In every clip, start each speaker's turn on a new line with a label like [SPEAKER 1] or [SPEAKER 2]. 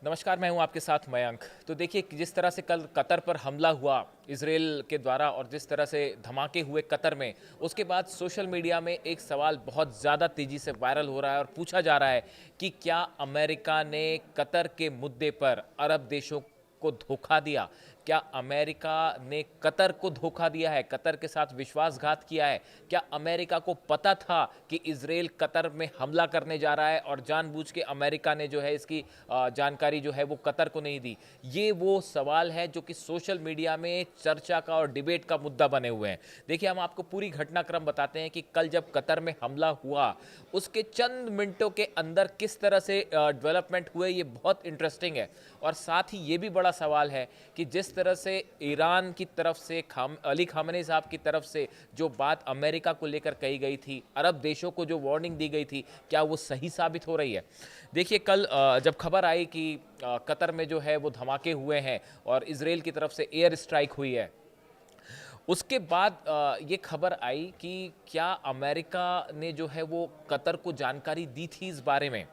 [SPEAKER 1] नमस्कार, मैं हूं आपके साथ मयंक। तो देखिए कि जिस तरह से कल कतर पर हमला हुआ इजराइल के द्वारा और जिस तरह से धमाके हुए कतर में, उसके बाद सोशल मीडिया में एक सवाल बहुत ज़्यादा तेज़ी से वायरल हो रहा है और पूछा जा रहा है कि क्या अमेरिका ने कतर के मुद्दे पर अरब देशों को धोखा दिया? क्या अमेरिका ने कतर को धोखा दिया है, कतर के साथ विश्वासघात किया है? क्या अमेरिका को पता था कि इजराइल कतर में हमला करने जा रहा है और जानबूझ के अमेरिका ने जो है इसकी जानकारी जो है वो कतर को नहीं दी? ये वो सवाल है जो कि सोशल मीडिया में चर्चा का और डिबेट का मुद्दा बने हुए हैं। देखिए, हम आपको पूरी घटनाक्रम बताते हैं कि कल जब कतर में हमला हुआ, उसके चंद मिनटों के अंदर किस तरह से डेवलपमेंट हुए, ये बहुत इंटरेस्टिंग है। और साथ ही ये भी बड़ा सवाल है कि जिस तरह से ईरान की तरफ से अली खामेनी साहब की तरफ से जो बात अमेरिका को लेकर कही गई थी, अरब देशों को जो वार्निंग दी गई थी, क्या वो सही साबित हो रही है? देखिए, कल जब खबर आई कि कतर में जो है वो धमाके हुए हैं और इजराइल की तरफ से एयर स्ट्राइक हुई है, उसके बाद ये खबर आई कि क्या अमेरिका ने जो है वो कतर को जानकारी दी थी इस बारे में।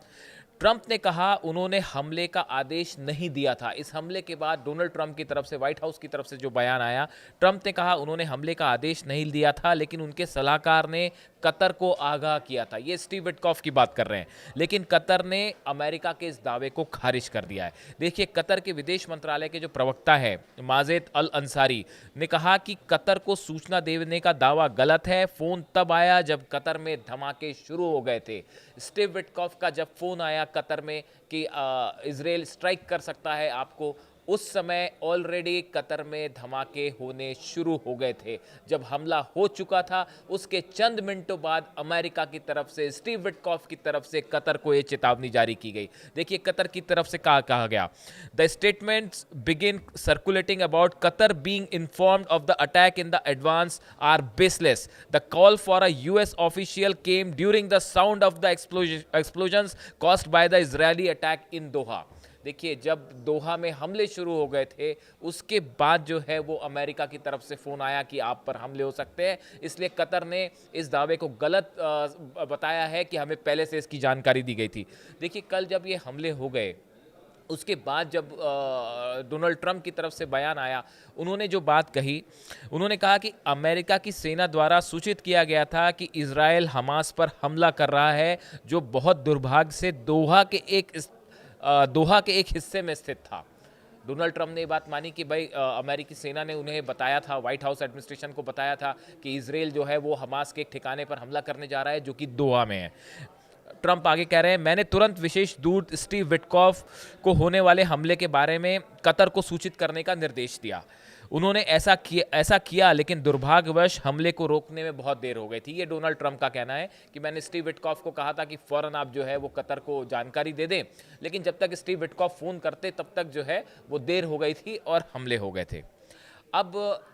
[SPEAKER 1] ट्रंप ने कहा उन्होंने हमले का आदेश नहीं दिया था। इस हमले के बाद डोनाल्ड ट्रंप की तरफ से, व्हाइट हाउस की तरफ से जो बयान आया, ट्रंप ने कहा उन्होंने हमले का आदेश नहीं दिया था, लेकिन उनके सलाहकार ने कतर को आगाह किया था। ये स्टीव विटकॉफ की बात कर रहे हैं, लेकिन कतर ने अमेरिका के इस दावे को खारिज कर दिया है। देखिए, कतर के विदेश मंत्रालय के जो प्रवक्ता है माजेद अल अंसारी ने कहा कि कतर को सूचना देने का दावा गलत है। फोन तब आया जब कतर में धमाके शुरू हो गए थे। स्टीव विटकॉफ का जब फोन आया कतर में कि इजराइल स्ट्राइक कर सकता है आपको, उस समय ऑलरेडी कतर में धमाके होने शुरू हो गए थे। जब हमला हो चुका था, उसके चंद मिनटों बाद अमेरिका की तरफ से, स्टीव विटकॉफ की तरफ से कतर को यह चेतावनी जारी की गई। देखिए, कतर की तरफ से कहा गया, the statements begin circulating about Qatar being informed of the attack in the advance are baseless. The call for a US official came during the sound of the explosions caused by the Israeli attack in Doha. देखिए, जब दोहा में हमले शुरू हो गए थे, उसके बाद जो है वो अमेरिका की तरफ से फ़ोन आया कि आप पर हमले हो सकते हैं, इसलिए कतर ने इस दावे को गलत बताया है कि हमें पहले से इसकी जानकारी दी गई थी। देखिए, कल जब ये हमले हो गए, उसके बाद जब डोनाल्ड ट्रंप की तरफ से बयान आया, उन्होंने जो बात कही, उन्होंने कहा कि अमेरिका की सेना द्वारा सूचित किया गया था कि इजराइल हमास पर हमला कर रहा है, जो बहुत दुर्भाग्य से दोहा के एक हिस्से में स्थित था। डोनाल्ड ट्रंप ने ये बात मानी कि भाई अमेरिकी सेना ने उन्हें बताया था, व्हाइट हाउस एडमिनिस्ट्रेशन को बताया था कि इजराइल जो है वो हमास के एक ठिकाने पर हमला करने जा रहा है जो कि दोहा में है। ट्रंप आगे कह रहे हैं, मैंने तुरंत विशेष दूत स्टीव विटकॉफ को होने वाले हमले के बारे में कतर को सूचित करने का निर्देश दिया। उन्होंने ऐसा किया, लेकिन दुर्भाग्यवश हमले को रोकने में बहुत देर हो गई थी। ये डोनाल्ड ट्रंप का कहना है कि मैंने स्टीव विटकॉफ को कहा था कि फ़ौरन आप जो है वो कतर को जानकारी दे दें, लेकिन जब तक स्टीव विटकॉफ फ़ोन करते तब तक जो है वो देर हो गई थी और हमले हो गए थे। अब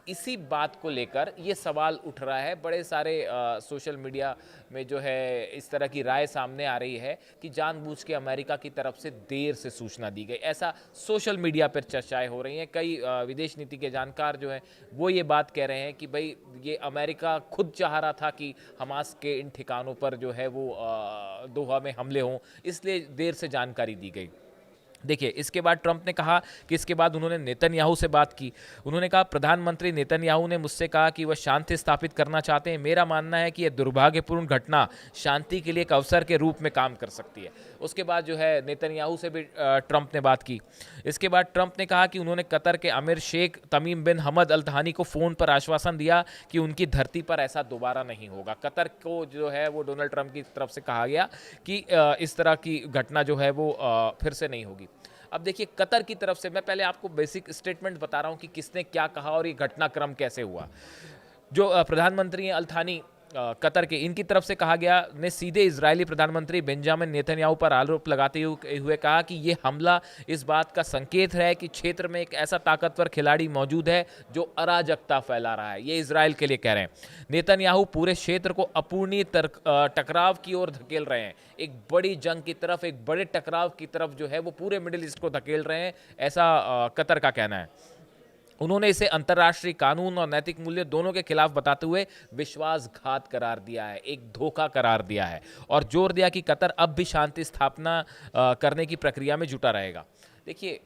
[SPEAKER 1] इसी बात को लेकर ये सवाल उठ रहा है, बड़े सारे सोशल मीडिया में जो है इस तरह की राय सामने आ रही है कि जानबूझ के अमेरिका की तरफ से देर से सूचना दी गई, ऐसा सोशल मीडिया पर चर्चाएं हो रही हैं। कई विदेश नीति के जानकार जो हैं वो ये बात कह रहे हैं कि भाई ये अमेरिका खुद चाह रहा था कि हमास के इन ठिकानों पर जो है वो दोहा में हमले हों, इसलिए देर से जानकारी दी गई। देखिए, इसके बाद ट्रंप ने कहा कि इसके बाद उन्होंने नेतन्याहू से बात की। उन्होंने कहा, प्रधानमंत्री नेतन्याहू ने मुझसे कहा कि वह शांति स्थापित करना चाहते हैं। मेरा मानना है कि यह दुर्भाग्यपूर्ण घटना शांति के लिए एक अवसर के रूप में काम कर सकती है। उसके बाद जो है नेतन्याहू से भी ट्रंप ने बात की। इसके बाद ट्रंप ने कहा कि उन्होंने कतर के अमीर शेख तमीम बिन हमद अल थनी को फ़ोन पर आश्वासन दिया कि उनकी धरती पर ऐसा दोबारा नहीं होगा। कतर को जो है वो डोनाल्ड ट्रंप की तरफ से कहा गया कि इस तरह की घटना जो है वो फिर से नहीं होगी। अब देखिए, कतर की तरफ से मैं पहले आपको बेसिक स्टेटमेंट बता रहा हूं कि किसने क्या कहा और ये घटनाक्रम कैसे हुआ। जो प्रधानमंत्री हैं अल थानी कतर के, इनकी तरफ से कहा गया, ने सीधे इजरायली प्रधानमंत्री बेंजामिन नेतन्याहू पर आरोप लगाते हुए कहा कि ये हमला इस बात का संकेत है कि क्षेत्र में एक ऐसा ताकतवर खिलाड़ी मौजूद है जो अराजकता फैला रहा है। ये इजराइल के लिए कह रहे हैं। नेतन्याहू पूरे क्षेत्र को अपूर्णीय टकराव की ओर धकेल रहे हैं, एक बड़ी जंग की तरफ, एक बड़े टकराव की तरफ जो है वो पूरे मिडिल ईस्ट को धकेल रहे हैं, ऐसा कतर का कहना है। उन्होंने इसे अंतर्राष्ट्रीय कानून और नैतिक मूल्य दोनों के खिलाफ बताते हुए विश्वासघात करार दिया है, एक धोखा करार दिया है और जोर दिया कि कतर अब भी शांति स्थापना करने की प्रक्रिया में जुटा रहेगा। देखिए,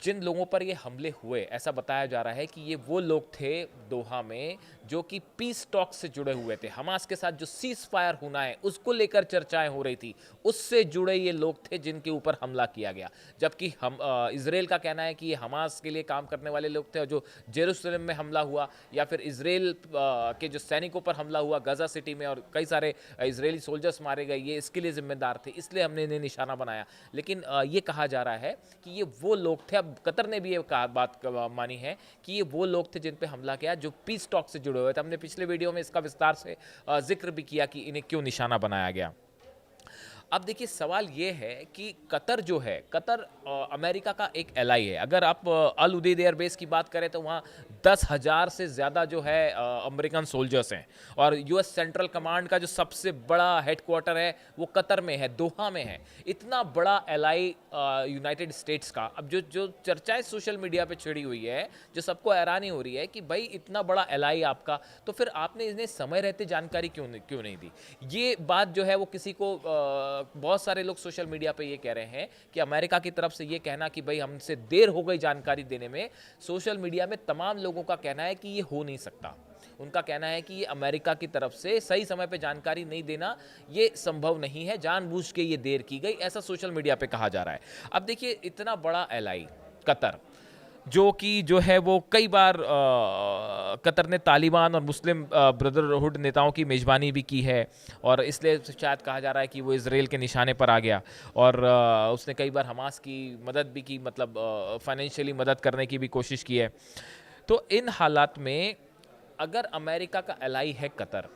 [SPEAKER 1] जिन लोगों पर ये हमले हुए, ऐसा बताया जा रहा है कि ये वो लोग थे दोहा में जो कि पीस टॉक से जुड़े हुए थे। हमास के साथ जो सीज फायर होना है उसको लेकर चर्चाएं हो रही थी, उससे जुड़े ये लोग थे जिनके ऊपर हमला किया गया। जबकि हम इसराइल का कहना है कि ये हमास के लिए काम करने वाले लोग थे और जो जेरूसलम में हमला हुआ या फिर इसराइल के जो सैनिकों पर हमला हुआ गजा सिटी में और कई सारे इसराइली सोल्जर्स मारे गए, ये इसके लिए जिम्मेदार थे, इसलिए हमने इन्हें निशाना बनाया। लेकिन ये कहा जा रहा है कि ये वो लोग थे, अब कतर ने भी ये बात मानी है कि ये वो लोग थे जिन पे हमला किया जो पीस टॉक से जुड़े हुए थे। हमने पिछले वीडियो में इसका विस्तार से जिक्र भी किया कि इन्हें क्यों निशाना बनाया गया। अब देखिए, सवाल ये है कि कतर जो है, कतर अमेरिका का एक एलाई है। अगर आप अल उदेद एयरबेस की बात करें तो वहाँ 10,000 से ज़्यादा जो है अमेरिकन सोल्जर्स हैं और यूएस सेंट्रल कमांड का जो सबसे बड़ा हेडक्वार्टर है वो कतर में है, दोहा में है। इतना बड़ा एलाई यूनाइटेड स्टेट्स का। अब जो जो चर्चाएं सोशल मीडिया पे छिड़ी हुई है, जो सबको हैरानी हो रही है कि भाई इतना बड़ा एलाई आपका, तो फिर आपने इन्हें समय रहते जानकारी क्यों नहीं दी। ये बात जो है वो किसी को बहुत सारे लोग सोशल मीडिया पे ये कह रहे हैं कि अमेरिका की तरफ से ये कहना कि भाई हमसे देर हो गई जानकारी देने में, सोशल मीडिया में तमाम लोगों का कहना है कि ये हो नहीं सकता। उनका कहना है कि ये अमेरिका की तरफ से सही समय पे जानकारी नहीं देना ये संभव नहीं है, जानबूझ के ये देर की गई, ऐसा सोशल मीडिया पे कहा जा रहा है। अब देखिए, इतना बड़ा एलाई कतर जो कि जो है वो कई बार कतर ने तालिबान और मुस्लिम ब्रदरहुड नेताओं की मेज़बानी भी की है और इसलिए शायद कहा जा रहा है कि वो इसराइल के निशाने पर आ गया और उसने कई बार हमास की मदद भी की, मतलब फाइनेंशियली मदद करने की भी कोशिश की है। तो इन हालात में अगर अमेरिका का एलाई है कतर,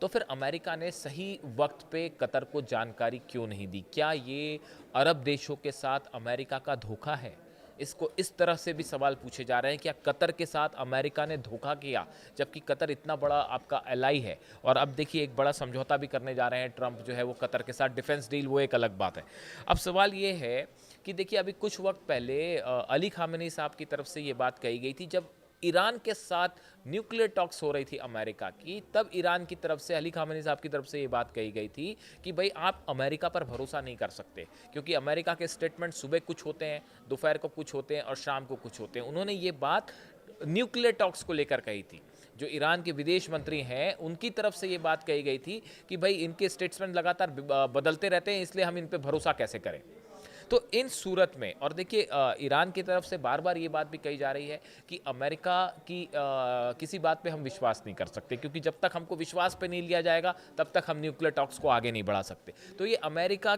[SPEAKER 1] तो फिर अमेरिका ने सही वक्त पे कतर को जानकारी क्यों नहीं दी? क्या ये अरब देशों के साथ अमेरिका का धोखा है? इसको इस तरह से भी सवाल पूछे जा रहे हैं, क्या कतर के साथ अमेरिका ने धोखा किया, जबकि कतर इतना बड़ा आपका एलाई है। और अब देखिए, एक बड़ा समझौता भी करने जा रहे हैं ट्रंप जो है वो कतर के साथ, डिफेंस डील, वो एक अलग बात है। अब सवाल ये है कि देखिए, अभी कुछ वक्त पहले अली खामेनी साहब की तरफ से ये बात कही गई थी, जब ईरान के साथ न्यूक्लियर टॉक्स हो रही थी अमेरिका की, तब ईरान की तरफ से, अली खामेनी साहब की तरफ से ये बात कही गई थी कि भाई आप अमेरिका पर भरोसा नहीं कर सकते, क्योंकि अमेरिका के स्टेटमेंट सुबह कुछ होते हैं, दोपहर को कुछ होते हैं और शाम को कुछ होते हैं। उन्होंने ये बात न्यूक्लियर टॉक्स को लेकर कही थी। जो ईरान के विदेश मंत्री हैं उनकी तरफ से ये बात कही गई थी कि भाई इनके स्टेटमेंट लगातार बदलते रहते हैं, इसलिए हम इन पर भरोसा कैसे करें। तो इन सूरत में, और देखिए ईरान की तरफ से बार बार ये बात भी कही जा रही है कि अमेरिका की किसी बात पे हम विश्वास नहीं कर सकते, क्योंकि जब तक हमको विश्वास पे नहीं लिया जाएगा तब तक हम न्यूक्लियर टॉक्स को आगे नहीं बढ़ा सकते। तो ये अमेरिका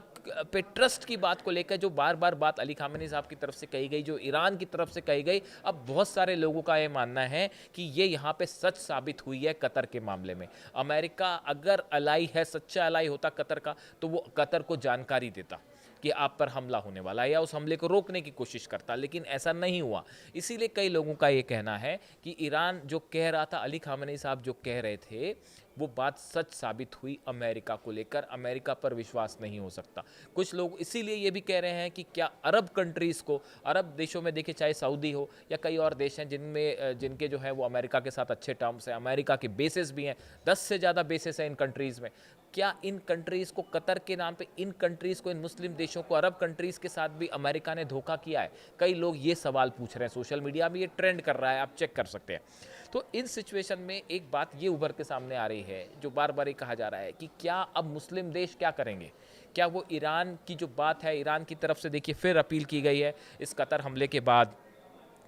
[SPEAKER 1] पे ट्रस्ट की बात को लेकर जो बार बार बात अली खामेनी साहब की तरफ से कही गई, जो ईरान की तरफ से कही गई, अब बहुत सारे लोगों का ये मानना है कि ये यहाँ पे सच साबित हुई है कतर के मामले में। अमेरिका अगर अलाई है, सच्चा अलाई होता कतर का, तो वो कतर को जानकारी देता कि आप पर हमला होने वाला है या उस हमले को रोकने की कोशिश करता, लेकिन ऐसा नहीं हुआ। इसीलिए कई लोगों का ये कहना है कि ईरान जो कह रहा था, अली खामेनी साहब जो कह रहे थे, वो बात सच साबित हुई अमेरिका को लेकर। अमेरिका पर विश्वास नहीं हो सकता। कुछ लोग इसीलिए ये भी कह रहे हैं कि क्या अरब कंट्रीज़ को, अरब देशों में देखिए, चाहे सऊदी हो या कई और देश हैं जिनमें जिनके जो है वो अमेरिका के साथ अच्छे टर्म्स हैं, अमेरिका के बेसेस भी हैं, 10 से ज़्यादा बेसेस हैं इन कंट्रीज़ में, क्या इन कंट्रीज़ को, कतर के नाम पे इन कंट्रीज़ को, इन मुस्लिम देशों को, अरब कंट्रीज़ के साथ भी अमेरिका ने धोखा किया है? कई लोग ये सवाल पूछ रहे हैं, सोशल मीडिया में ये ट्रेंड कर रहा है, आप चेक कर सकते हैं। तो इन सिचुएशन में एक बात ये उभर के सामने आ रही है, जो बार बार ये कहा जा रहा है कि क्या अब मुस्लिम देश क्या करेंगे? क्या वो ईरान की जो बात है, ईरान की तरफ से देखिए फिर अपील की गई है इस कतर हमले के बाद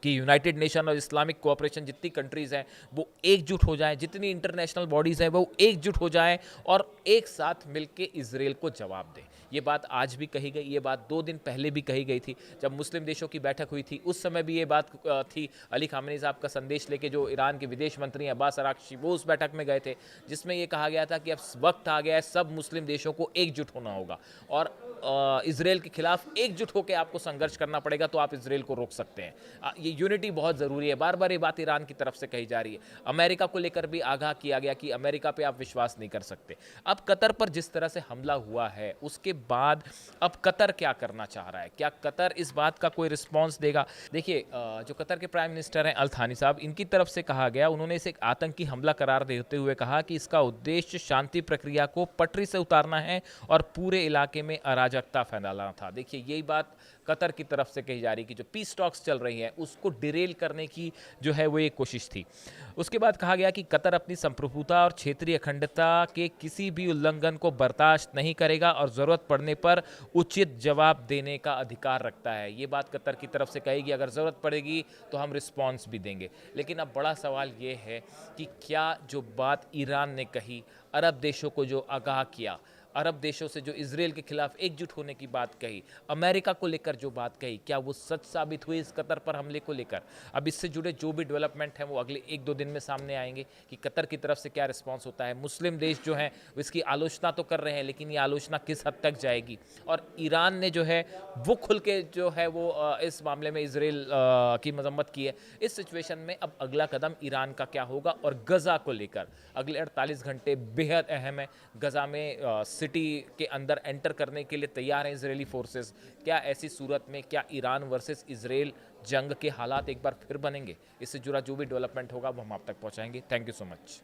[SPEAKER 1] कि यूनाइटेड नेशन और इस्लामिक कोऑपरेशन, जितनी कंट्रीज़ हैं वो एकजुट हो जाएं, जितनी इंटरनेशनल बॉडीज़ हैं वो एकजुट हो जाएं और एक साथ मिलके इजराइल को जवाब दें। ये बात आज भी कही गई, ये बात 2 दिन पहले भी कही गई थी जब मुस्लिम देशों की बैठक हुई थी, उस समय भी ये बात थी। अली खामेनी साहब का संदेश लेके जो ईरान के विदेश मंत्री अब्बास अराक्ची वो उस बैठक में गए थे, जिसमें ये कहा गया था कि अब वक्त आ गया है, सब मुस्लिम देशों को एकजुट होना होगा और इसराइल के खिलाफ एकजुट होकर आपको संघर्ष करना पड़ेगा, तो आप इसराइल को रोक सकते हैं। ये यूनिटी बहुत ज़रूरी है। बार बार ये बात ईरान की तरफ से कही जा रही है। अमेरिका को लेकर भी आगाह किया गया कि अमेरिका पे आप विश्वास नहीं कर सकते। अब कतर पर जिस तरह से हमला हुआ है, उसके बाद अब कतर क्या करना चाह रहा है? क्या कतर इस बात का कोई रिस्पॉन्स देगा? देखिए, जो कतर के प्राइम मिनिस्टर हैं अल थानी साहब, इनकी तरफ से कहा गया, उन्होंने इसे एक आतंकी हमला करार देते हुए कहा कि इसका उद्देश्य शांति प्रक्रिया को पटरी से उतारना है और पूरे इलाके में अराजकता फैलाना था। देखिए, यही बात कतर की तरफ से कही जा रही कि जो पीस टॉक्स चल रही हैं उसको डिरेल करने की जो है वो एक कोशिश थी। उसके बाद कहा गया कि कतर अपनी संप्रभुता और क्षेत्रीय अखंडता के किसी भी उल्लंघन को बर्दाश्त नहीं करेगा और ज़रूरत पड़ने पर उचित जवाब देने का अधिकार रखता है। ये बात कतर की तरफ से कहेगी, अगर ज़रूरत पड़ेगी तो हम रिस्पॉन्स भी देंगे। लेकिन अब बड़ा सवाल ये है कि क्या जो बात ईरान ने कही, अरब देशों को जो आगाह किया, अरब देशों से जो इसराइल के खिलाफ एकजुट होने की बात कही, अमेरिका को लेकर जो बात कही, क्या वो सच साबित हुई इस कतर पर हमले को लेकर? अब इससे जुड़े जो भी डेवलपमेंट हैं वो अगले 1-2 दिन में सामने आएंगे कि कतर की तरफ से क्या रिस्पांस होता है। मुस्लिम देश जो हैं वो इसकी आलोचना तो कर रहे हैं, लेकिन ये आलोचना किस हद तक जाएगी? और ईरान ने जो है वो खुल के जो है वो इस मामले में इसराइल की मजम्मत की है। इस सिचुएशन में अब अगला कदम ईरान का क्या होगा? और गजा को लेकर अगले 48 घंटे बेहद अहम है। गजा में सिटी के अंदर एंटर करने के लिए तैयार हैं इजरायली फोर्सेस। क्या ऐसी सूरत में क्या ईरान वर्सेस इजराइल जंग के हालात एक बार फिर बनेंगे? इससे जुड़ा जो भी डेवलपमेंट होगा वो हम आप तक पहुंचाएंगे। Thank you so much.